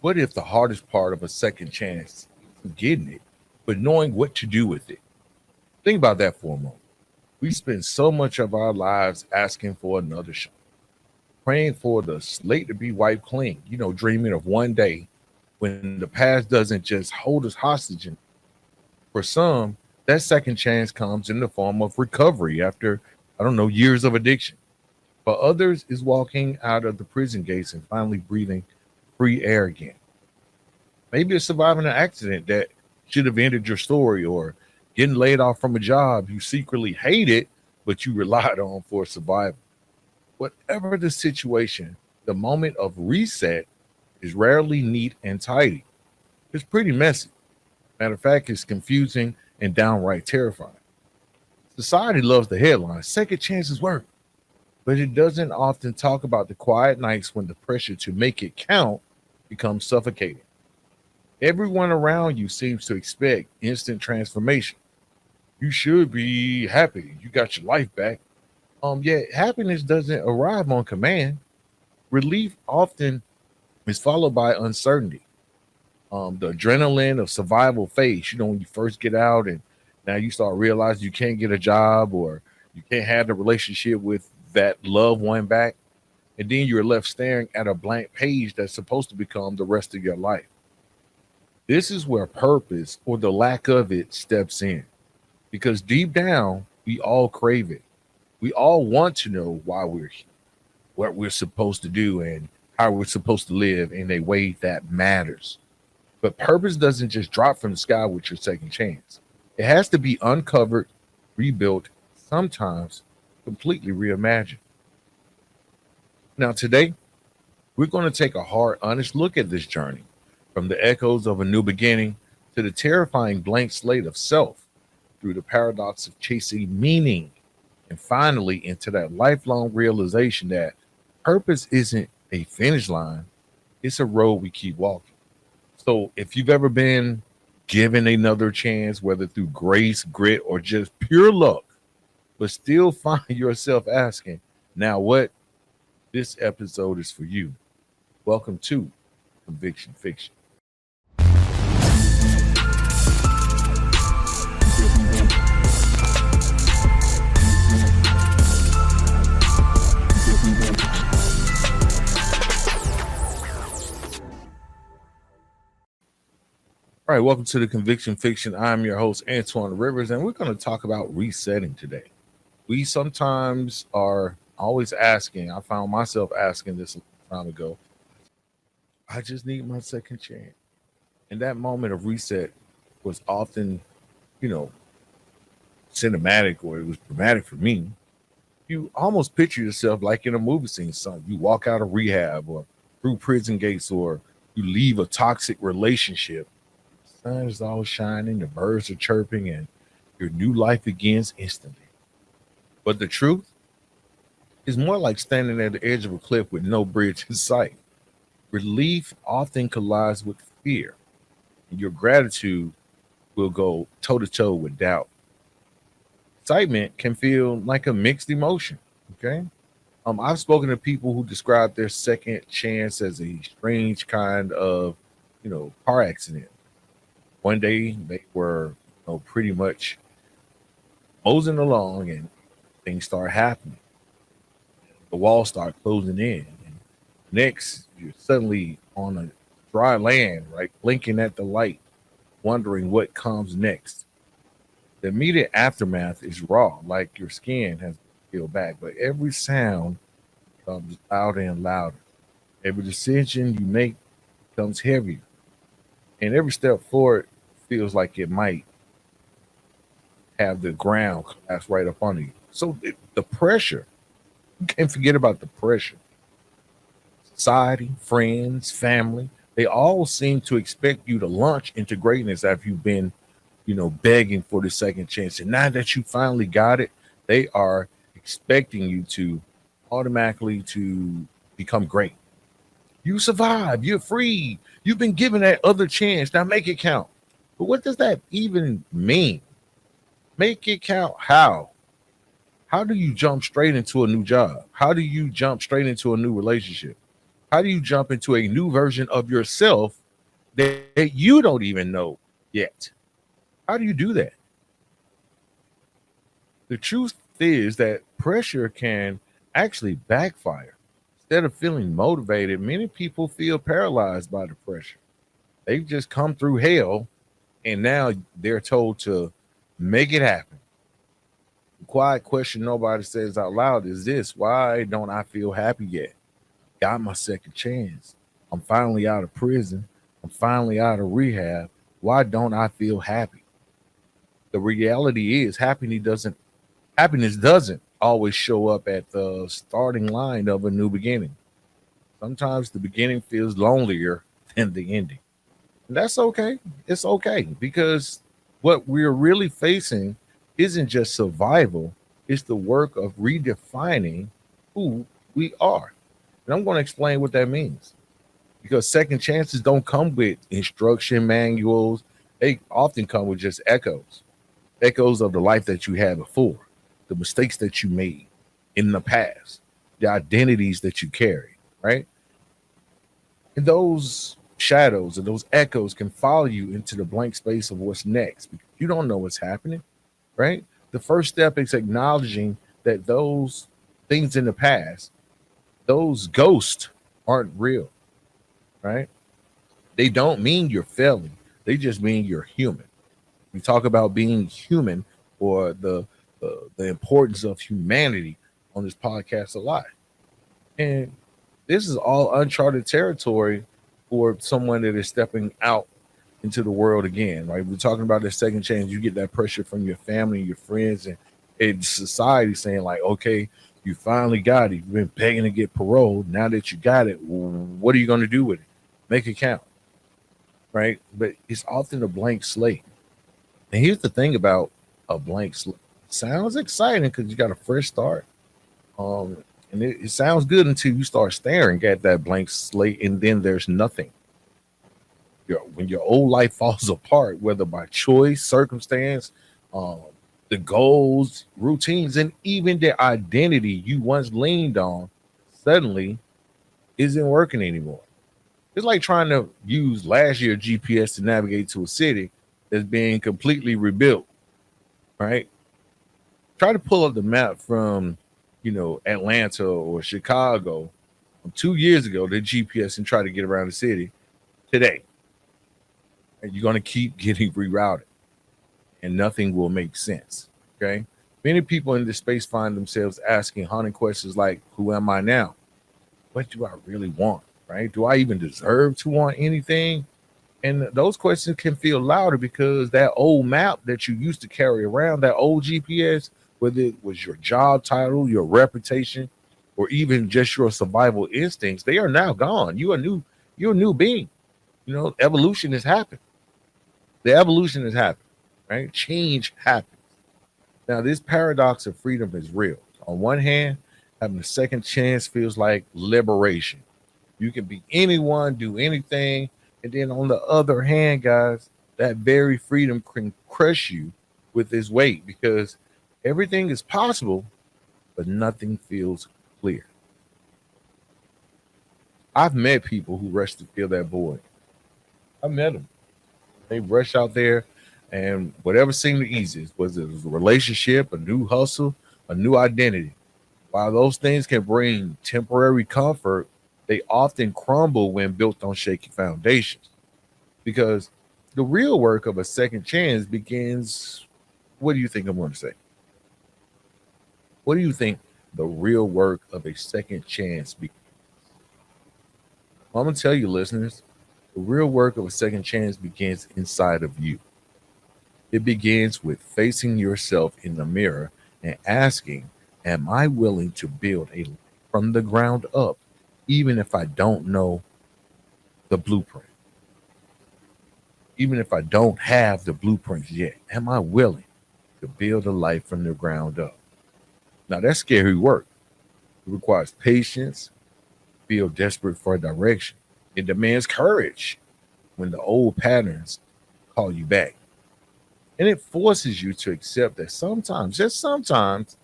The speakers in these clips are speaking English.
What if the hardest part of a second chance isn't getting it, but knowing what to do with it? Think about that for a moment. We spend so much of our lives asking for another shot, praying for the slate to be wiped clean, dreaming of one day when the past doesn't just hold us hostage. And for some, that second chance comes in the form of recovery after, I don't know, years of addiction. For others, is walking out of the prison gates and finally breathing free air again. Maybe it's surviving an accident that should have ended your story, or getting laid off from a job you secretly hated, but you relied on for survival. Whatever the situation, the moment of reset is rarely neat and tidy. It's pretty messy. Matter of fact, it's confusing and downright terrifying. Society loves the headline, second chances work, but it doesn't often talk about the quiet nights when the pressure to make it count becomes suffocating. Everyone around you seems to expect instant transformation. You should be happy. You got your life back. Yet happiness doesn't arrive on command. Relief often is followed by uncertainty. The adrenaline of survival phase. When you first get out and now you start realizing you can't get a job, or you can't have the relationship with that loved one back. And then you're left staring at a blank page that's supposed to become the rest of your life. This is where purpose, or the lack of it, steps in. Because deep down, we all crave it. We all want to know why we're here, what we're supposed to do, and how we're supposed to live in a way that matters. But purpose doesn't just drop from the sky with your second chance. It has to be uncovered, rebuilt, sometimes completely reimagined. Now, today, we're going to take a hard, honest look at this journey, from the echoes of a new beginning to the terrifying blank slate of self, through the paradox of chasing meaning, and finally into that lifelong realization that purpose isn't a finish line, it's a road we keep walking. So, if you've ever been given another chance, whether through grace, grit, or just pure luck, but still find yourself asking, now what? This episode is for you. Welcome to Conviction Fiction. All right, welcome to the Conviction Fiction. I'm your host, Antoine Rivers, and we're going to talk about resetting today. We sometimes are always asking, I found myself asking this a long time ago, I just need my second chance. And that moment of reset was often, you know, cinematic, or it was dramatic for me. You almost picture yourself like in a movie scene. Something you walk out of rehab, or through prison gates, or you leave a toxic relationship. The sun is all shining, the birds are chirping, and your new life begins instantly. But the truth is more like standing at the edge of a cliff with no bridge in sight. Relief often collides with fear, and your gratitude will go toe to toe with doubt. Excitement can feel like a mixed emotion. Okay. I've spoken to people who describe their second chance as a strange kind of, car accident. One day they were, pretty much moseying along, and things start happening. The walls start closing in. And next, you're suddenly on a dry land, right? Blinking at the light, wondering what comes next. The immediate aftermath is raw, like your skin has peeled back, but every sound comes louder and louder. Every decision you make becomes heavier, and every step forward feels like it might have the ground collapse right up under you. So the pressure, you can't forget about the pressure. Society, friends, family, they all seem to expect you to launch into greatness after you've been, begging for the second chance. And now that you finally got it, they are expecting you to automatically to become great. You survived, you're free, you've been given that other chance. Now make it count. But what does that even mean? Make it count how? How do you jump straight into a new job? How do you jump straight into a new relationship? How do you jump into a new version of yourself that you don't even know yet? How do you do that? The truth is that pressure can actually backfire. Instead of feeling motivated, many people feel paralyzed by the pressure. They've just come through hell and now they're told to make it happen. The quiet question nobody says out loud is this: why don't I feel happy yet? Got my second chance. I'm finally out of prison. I'm finally out of rehab. Why don't I feel happy? The reality is happiness doesn't always show up at the starting line of a new beginning. Sometimes the beginning feels lonelier than the ending. And that's okay. It's okay because what we're really facing isn't just survival, it's the work of redefining who we are. And I'm going to explain what that means because second chances don't come with instruction manuals, they often come with just echoes of the life that you had before, the mistakes that you made in the past, the identities that you carry, right? And those shadows and those echoes can follow you into the blank space of what's next. You don't know what's happening, right? The first step is acknowledging that those things in the past, those ghosts aren't real, right? They don't mean you're failing. They just mean you're human. We talk about being human or the importance of humanity on this podcast a lot. And this is all uncharted territory for someone that is stepping out into the world again, right? We're talking about the second chance. You get that pressure from your family, your friends, and society saying, like, okay, you finally got it. You've been begging to get paroled. Now that you got it, what are you going to do with it? Make it count, right? But it's often a blank slate. And here's the thing about a blank slate. Sounds exciting because you got a fresh start. And it sounds good until you start staring at that blank slate, and then there's nothing. When your old life falls apart, whether by choice, circumstance, um, the goals, routines, and even the identity you once leaned on suddenly isn't working anymore. It's like trying to use last year's GPS to navigate to a city that's being completely rebuilt, right? Try to pull up the map from, Atlanta or Chicago from 2 years ago, the GPS, and try to get around the city today. And you're going to keep getting rerouted and nothing will make sense. Okay. Many people in this space find themselves asking haunting questions like, who am I now? What do I really want? Right? Do I even deserve to want anything? And those questions can feel louder because that old map that you used to carry around, that old GPS, whether it was your job title, your reputation, or even just your survival instincts, they are now gone. You're a new being. Evolution has happened. The evolution has happened, right? Change happens. Now, this paradox of freedom is real. On one hand, having a second chance feels like liberation. You can be anyone, do anything. And then on the other hand, guys, that very freedom can crush you with its weight because everything is possible, but nothing feels clear. I've met people who rush to fill that void. I met them. They rush out there and whatever seemed the easiest, was it a relationship, a new hustle, a new identity. While those things can bring temporary comfort, they often crumble when built on shaky foundations. Because the real work of a second chance begins. What do you think I'm going to say? What do you think the real work of a second chance begins? Well, I'm going to tell you, listeners, the real work of a second chance begins inside of you. It begins with facing yourself in the mirror and asking, am I willing to build a life from the ground up, even if I don't know the blueprint? Even if I don't have the blueprints yet, am I willing to build a life from the ground up? Now, that's scary work. It requires patience, feel desperate for direction. It demands courage when the old patterns call you back. And it forces you to accept that sometimes, just sometimes,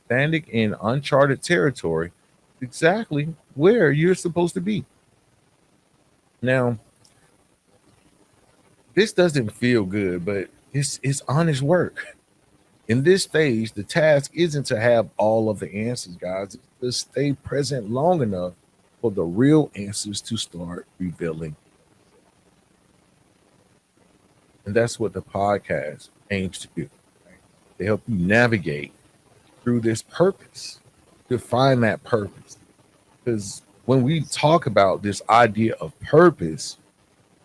standing in uncharted territory is exactly where you're supposed to be. Now, this doesn't feel good, but it's honest work. In this stage, the task isn't to have all of the answers, guys. It's to stay present long enough for the real answers to start revealing. And that's what the podcast aims to do, right? To help you navigate through this purpose, to find that purpose. Because when we talk about this idea of purpose,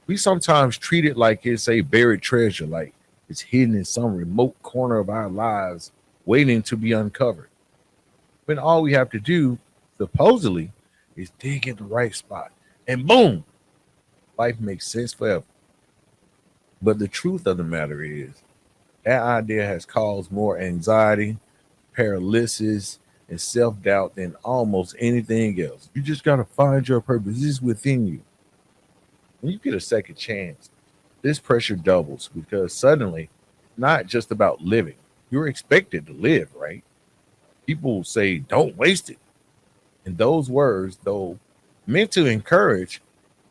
we sometimes treat it like it's a buried treasure, like it's hidden in some remote corner of our lives, waiting to be uncovered. When all we have to do, supposedly, is dig in the right spot. And boom, life makes sense forever. But the truth of the matter is, that idea has caused more anxiety, paralysis, and self doubt than almost anything else. You just got to find your purpose. It's within you. When you get a second chance, this pressure doubles because suddenly, it's not just about living. You're expected to live, right? People say, don't waste it. And those words, though meant to encourage,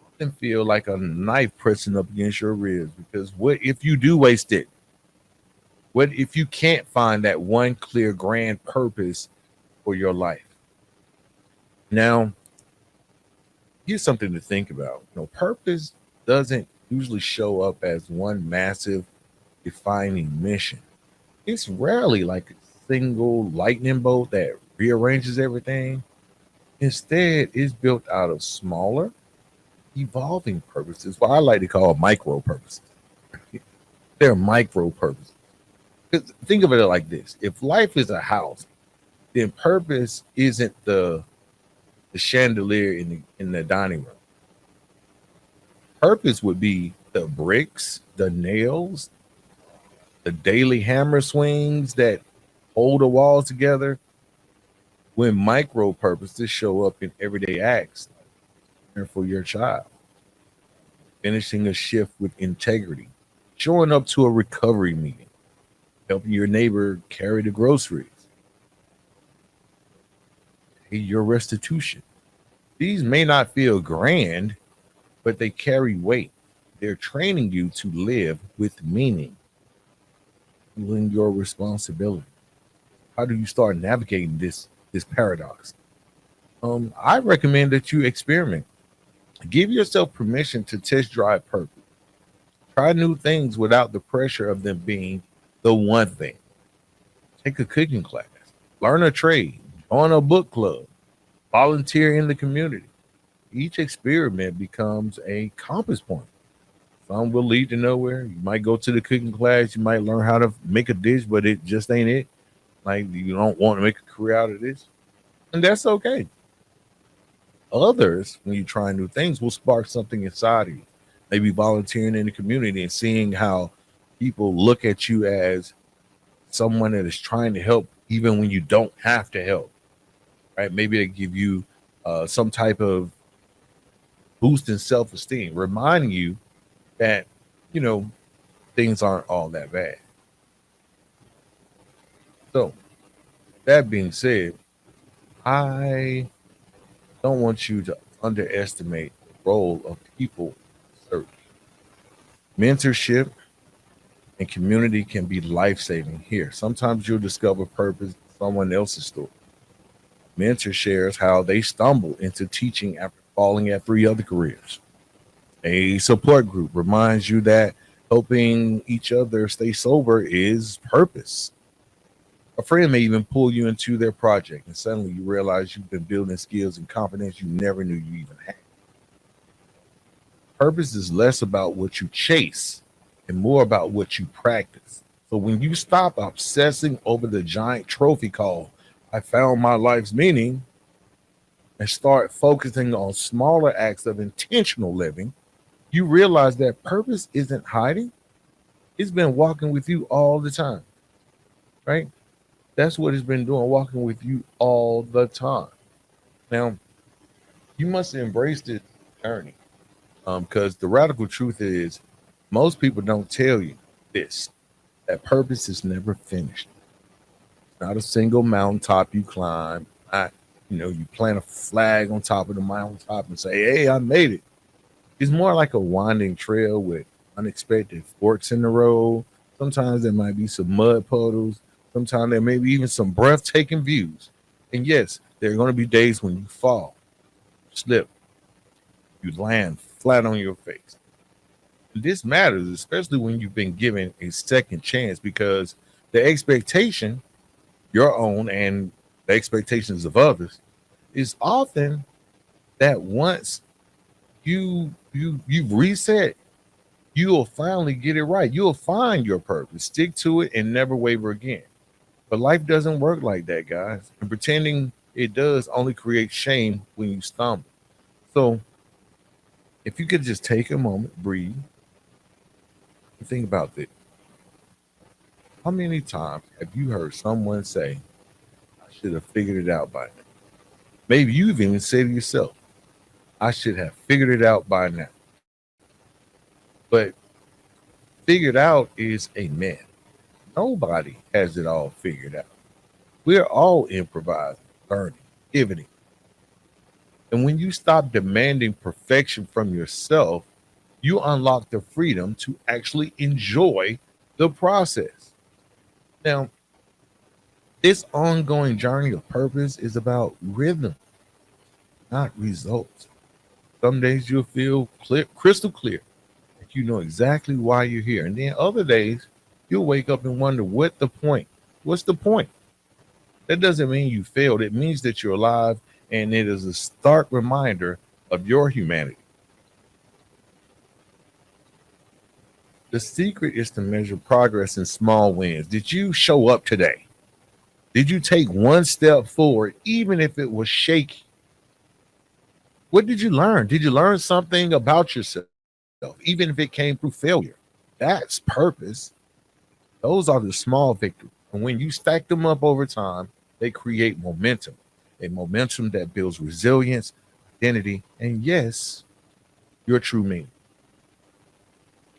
often feel like a knife pressing up against your ribs because what if you do waste it? What if you can't find that one clear grand purpose for your life? Now, here's something to think about. Purpose doesn't usually show up as one massive defining mission. It's rarely like a single lightning bolt that rearranges everything. Instead, it's built out of smaller, evolving purposes, what I like to call micro purposes. They're micro purposes. 'Cause think of it like this: if life is a house, then purpose isn't the chandelier in the dining room. Purpose would be the bricks, the nails, the daily hammer swings that hold the walls together. When micro purposes show up in everyday acts, caring for your child, finishing a shift with integrity, showing up to a recovery meeting, helping your neighbor carry the groceries, pay your restitution. These may not feel grand, but they carry weight. They're training you to live with meaning, feeling your responsibility. How do you start navigating this paradox? I recommend that you experiment. Give yourself permission to test drive purpose. Try new things without the pressure of them being the one thing. Take a cooking class, learn a trade, join a book club, volunteer in the community. Each experiment becomes a compass point. Some will lead to nowhere. You might go to the cooking class, you might learn how to make a dish, but it just ain't it. Like you don't want to make a career out of this. And that's okay. Others, when you try new things, will spark something inside of you. Maybe volunteering in the community and seeing how people look at you as someone that is trying to help even when you don't have to help, right? Maybe they give you some type of boost in self-esteem, reminding you that, you know, things aren't all that bad. So, that being said, I don't want you to underestimate the role of people search. Mentorship and community can be life-saving here. Sometimes you'll discover purpose in someone else's story. Mentor shares how they stumble into teaching after falling at three other careers. A support group reminds you that helping each other stay sober is purpose. A friend may even pull you into their project, and suddenly you realize you've been building skills and confidence you never knew you even had. Purpose is less about what you chase and more about what you practice. So when you stop obsessing over the giant trophy called I found my life's meaning and start focusing on smaller acts of intentional living, you realize that purpose isn't hiding. It's been walking with you all the time, right? That's what it's been doing, walking with you all the time. Now, you must embrace this journey because the radical truth is most people don't tell you this, that purpose is never finished. It's not a single mountaintop you climb. You plant a flag on top of the mountaintop and say, hey, I made it. It's more like a winding trail with unexpected forks in the road. Sometimes there might be some mud puddles. Sometimes there may be even some breathtaking views. And yes, there are going to be days when you fall, slip, you land flat on your face. This matters, especially when you've been given a second chance, because the expectation, your own and the expectations of others, is often that once you've reset, you'll finally get it right. You'll find your purpose, stick to it, and never waver again. But life doesn't work like that, guys. And pretending it does only creates shame when you stumble. So if you could just take a moment, breathe, and think about this. How many times have you heard someone say, I should have figured it out by now? Maybe you've even said to yourself, I should have figured it out by now. But figured out is a myth. Nobody has it all figured out. We're all improvising, learning, pivoting. And when you stop demanding perfection from yourself, you unlock the freedom to actually enjoy the process. Now, this ongoing journey of purpose is about rhythm, not results. Some days you'll feel clear, crystal clear, like you know exactly why you're here. And then other days, you'll wake up and wonder what the point. What's the point? That doesn't mean you failed. It means that you're alive, and it is a stark reminder of your humanity. The secret is to measure progress in small wins. Did you show up today? Did you take one step forward, even if it was shaky? What did you learn? Did you learn something about yourself, even if it came through failure? That's purpose. Those are the small victories. And when you stack them up over time, they create momentum, a momentum that builds resilience, identity, and yes, your true meaning.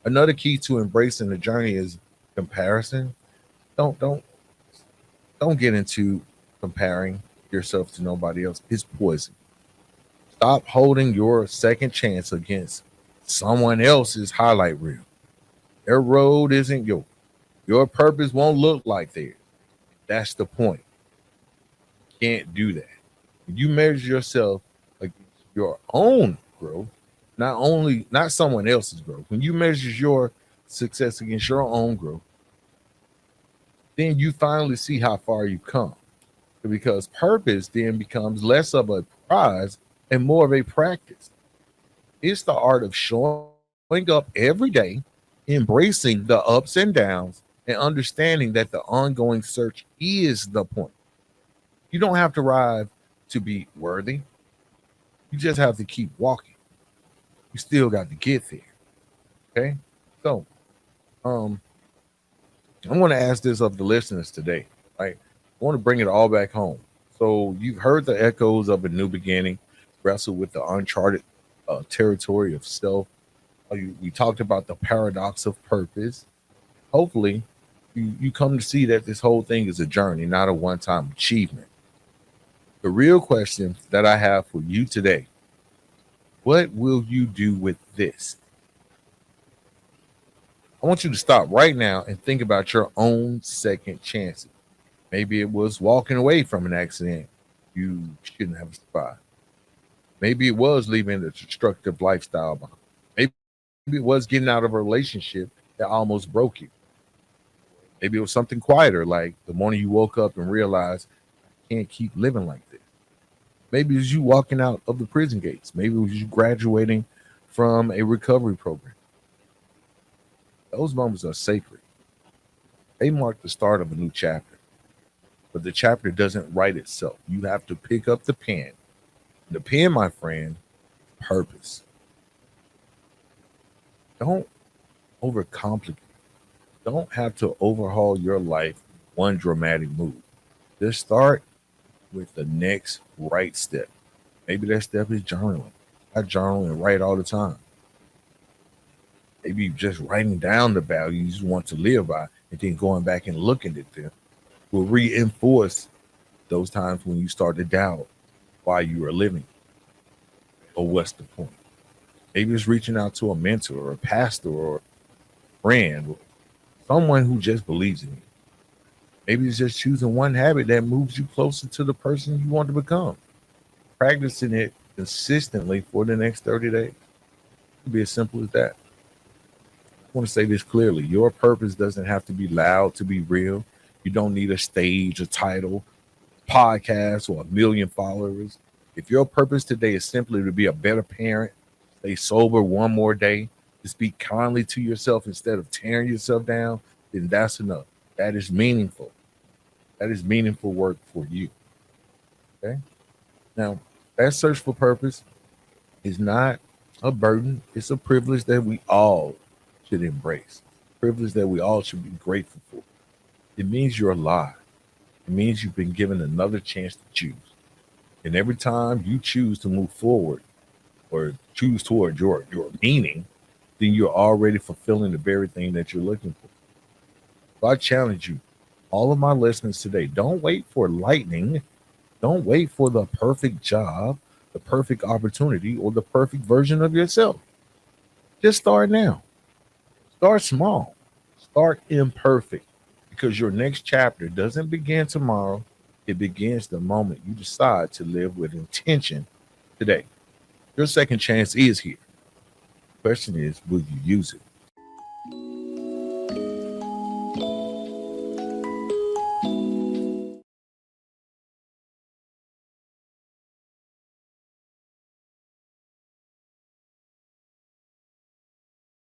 Another key to embracing the journey is comparison. Don't don't get into comparing yourself to nobody else. It's poison. Stop holding your second chance against someone else's highlight reel. Their road isn't yours. Your purpose won't look like theirs. That's the point. You can't do that. When you measure yourself against your own growth, not someone else's growth. When you measure your success against your own growth, then you finally see how far you've come. Because purpose then becomes less of a prize and more of a practice. It's the art of showing up every day, embracing the ups and downs, and understanding that the ongoing search is the point. You don't have to arrive to be worthy. You just have to keep walking. You still got to get there. Okay. So um I want to ask this of the listeners today. Right. I want to bring it all back home. So you've heard the echoes of a new beginning, wrestle with the uncharted territory of self. We talked about the paradox of purpose. Hopefully, you come to see that this whole thing is a journey, not a one time achievement. The real question that I have for you today: what will you do with this? I want you to stop right now and think about your own second chances. Maybe it was walking away from an accident you shouldn't have survived. Maybe it was leaving a destructive lifestyle behind. Maybe it was getting out of a relationship that almost broke you. Maybe it was something quieter, like the morning you woke up and realized, I can't keep living like this. Maybe it was you walking out of the prison gates. Maybe it was you graduating from a recovery program. Those moments are sacred. They mark the start of a new chapter. But the chapter doesn't write itself. You have to pick up the pen. The pen, my friend, purpose. Don't overcomplicate. Don't have to overhaul your life in one dramatic move. Just start with the next right step. Maybe that step is journaling. I journal and write all the time. Maybe just writing down the values you want to live by and then going back and looking at them will reinforce those times when you start to doubt why you are living or what's the point. Maybe it's reaching out to a mentor or a pastor or friend, or someone who just believes in you. Maybe it's just choosing one habit that moves you closer to the person you want to become. Practicing it consistently for the next 30 days. It could be as simple as that. I want to say this clearly. Your purpose doesn't have to be loud to be real. You don't need a stage, a title, podcast, or a million followers. If your purpose today is simply to be a better parent, stay sober one more day, to speak kindly to yourself instead of tearing yourself down, then that's enough. That is meaningful. That is meaningful work for you. Okay. Now, that search for purpose is not a burden, it's a privilege that we all should embrace. Privilege that we all should be grateful for. It means you're alive. It means you've been given another chance to choose. And every time you choose to move forward or choose toward your meaning, then you're already fulfilling the very thing that you're looking for. So I challenge you, all of my listeners today, don't wait for lightning. Don't wait for the perfect job, the perfect opportunity, or the perfect version of yourself. Just start now. Start small. Start imperfect because your next chapter doesn't begin tomorrow. It begins the moment you decide to live with intention today. Your second chance is here. The question is, will you use it?